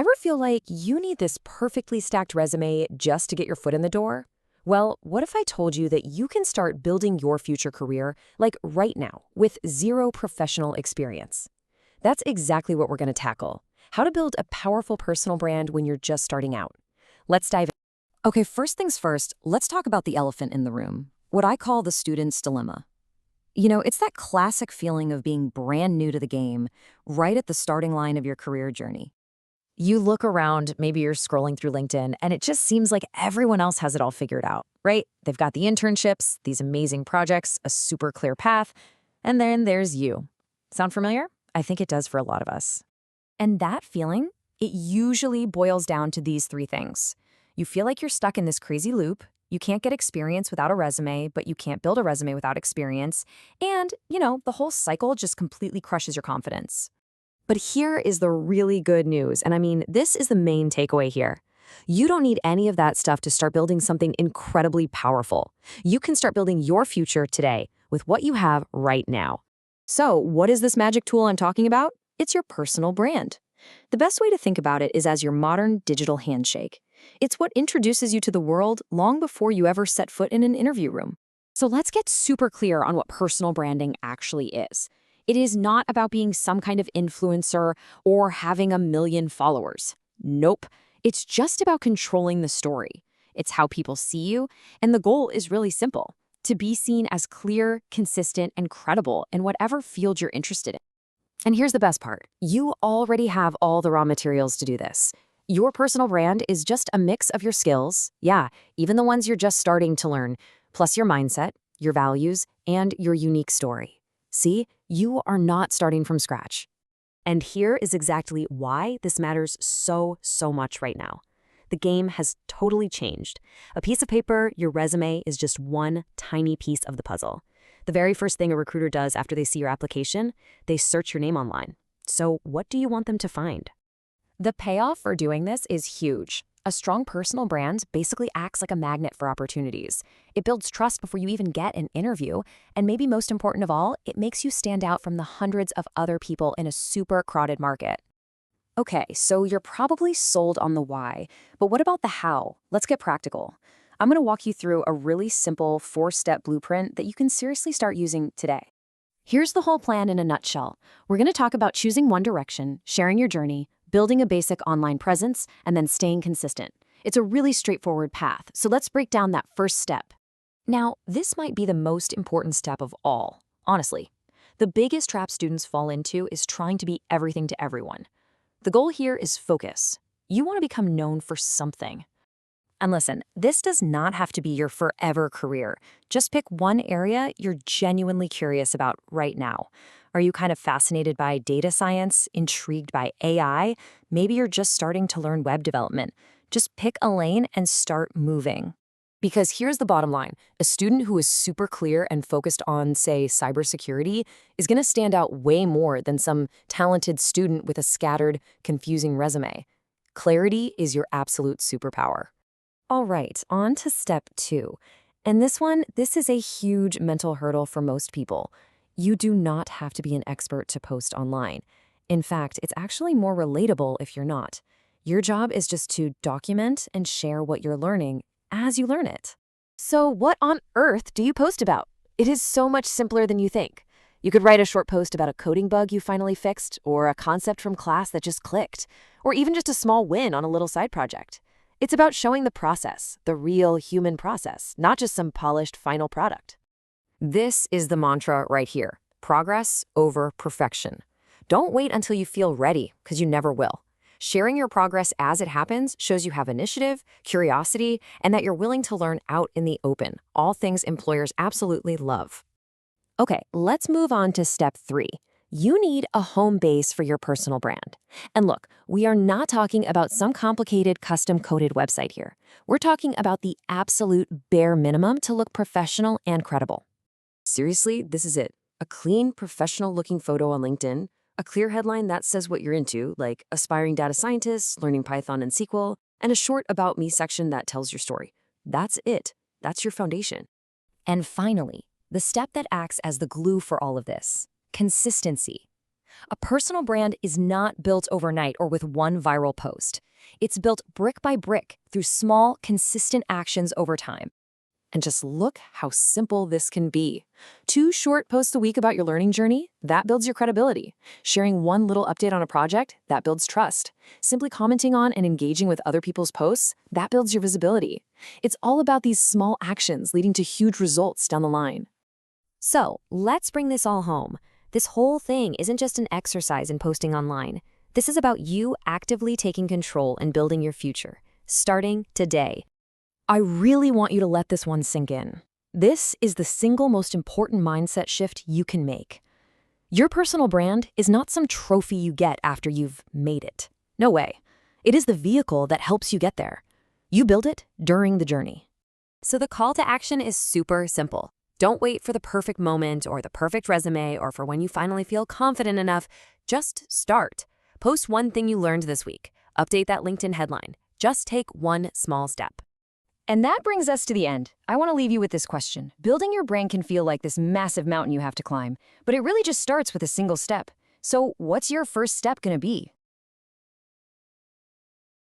Ever feel like you need this perfectly stacked resume just to get your foot in the door? Well, what if I told you that you can start building your future career like right now with zero professional experience? That's exactly what we're going to tackle. How to build a powerful personal brand when you're just starting out. Let's dive in. Okay, first things first, let's talk about the elephant in the room, what I call the student's dilemma. It's that classic feeling of being brand new to the game, right at the starting line of your career journey. You look around, maybe you're scrolling through LinkedIn, and it just seems like everyone else has it all figured out, right? They've got the internships, these amazing projects, a super clear path, and then there's you. Sound familiar? I think it does for a lot of us. And that feeling, it usually boils down to these three things. You feel like you're stuck in this crazy loop. You can't get experience without a resume, but you can't build a resume without experience. And, the whole cycle just completely crushes your confidence. But here is the really good news, and I mean, this is the main takeaway here. You don't need any of that stuff to start building something incredibly powerful. You can start building your future today with what you have right now. So, what is this magic tool I'm talking about? It's your personal brand. The best way to think about it is as your modern digital handshake. It's what introduces you to the world long before you ever set foot in an interview room. So let's get super clear on what personal branding actually is. It is not about being some kind of influencer or having a million followers. Nope. It's just about controlling the story. It's how people see you, and the goal is really simple: to be seen as clear, consistent, and credible in whatever field you're interested in. And here's the best part. You already have all the raw materials to do this. Your personal brand is just a mix of your skills, yeah, even the ones you're just starting to learn, plus your mindset, your values, and your unique story. See, you are not starting from scratch. And here is exactly why this matters so much right now. The game has totally changed. A piece of paper, your resume, is just one tiny piece of the puzzle. The very first thing a recruiter does after they see your application, they search your name online. So what do you want them to find? The payoff for doing this is huge. A strong personal brand basically acts like a magnet for opportunities. It builds trust before you even get an interview, and maybe most important of all, it makes you stand out from the hundreds of other people in a super crowded market. Okay, so you're probably sold on the why, but what about the how? Let's get practical. I'm going to walk you through a really simple 4-step blueprint that you can seriously start using today. Here's the whole plan in a nutshell. We're going to talk about choosing one direction, sharing your journey, building a basic online presence, and then staying consistent. It's a really straightforward path, so let's break down that first step. Now, this might be the most important step of all, honestly. The biggest trap students fall into is trying to be everything to everyone. The goal here is focus. You want to become known for something. And listen, this does not have to be your forever career. Just pick one area you're genuinely curious about right now. Are you kind of fascinated by data science, intrigued by AI? Maybe you're just starting to learn web development. Just pick a lane and start moving. Because here's the bottom line. A student who is super clear and focused on, say, cybersecurity is going to stand out way more than some talented student with a scattered, confusing resume. Clarity is your absolute superpower. All right, on to step 2. And this is a huge mental hurdle for most people. You do not have to be an expert to post online. In fact, it's actually more relatable if you're not. Your job is just to document and share what you're learning as you learn it. So what on earth do you post about? It is so much simpler than you think. You could write a short post about a coding bug you finally fixed, or a concept from class that just clicked, or even just a small win on a little side project. It's about showing the process, the real human process, not just some polished final product. This is the mantra right here: progress over perfection. Don't wait until you feel ready, because you never will. Sharing your progress as it happens shows you have initiative, curiosity, and that you're willing to learn out in the open, all things employers absolutely love. Okay, let's move on to step 3. You need a home base for your personal brand. And look, we are not talking about some complicated custom-coded website here. We're talking about the absolute bare minimum to look professional and credible. Seriously, this is it. A clean, professional-looking photo on LinkedIn, a clear headline that says what you're into, like aspiring data scientist, learning Python and SQL, and a short About Me section that tells your story. That's it. That's your foundation. And finally, the step that acts as the glue for all of this: consistency. A personal brand is not built overnight or with one viral post. It's built brick by brick through small, consistent actions over time. And just look how simple this can be. 2 short posts a week about your learning journey, that builds your credibility. Sharing one little update on a project, that builds trust. Simply commenting on and engaging with other people's posts, that builds your visibility. It's all about these small actions leading to huge results down the line. So, let's bring this all home. This whole thing isn't just an exercise in posting online. This is about you actively taking control and building your future, starting today. I really want you to let this one sink in. This is the single most important mindset shift you can make. Your personal brand is not some trophy you get after you've made it. No way. It is the vehicle that helps you get there. You build it during the journey. So the call to action is super simple. Don't wait for the perfect moment or the perfect resume or for when you finally feel confident enough. Just start. Post one thing you learned this week. Update that LinkedIn headline. Just take one small step. And that brings us to the end. I want to leave you with this question. Building your brand can feel like this massive mountain you have to climb, but it really just starts with a single step. So what's your first step going to be?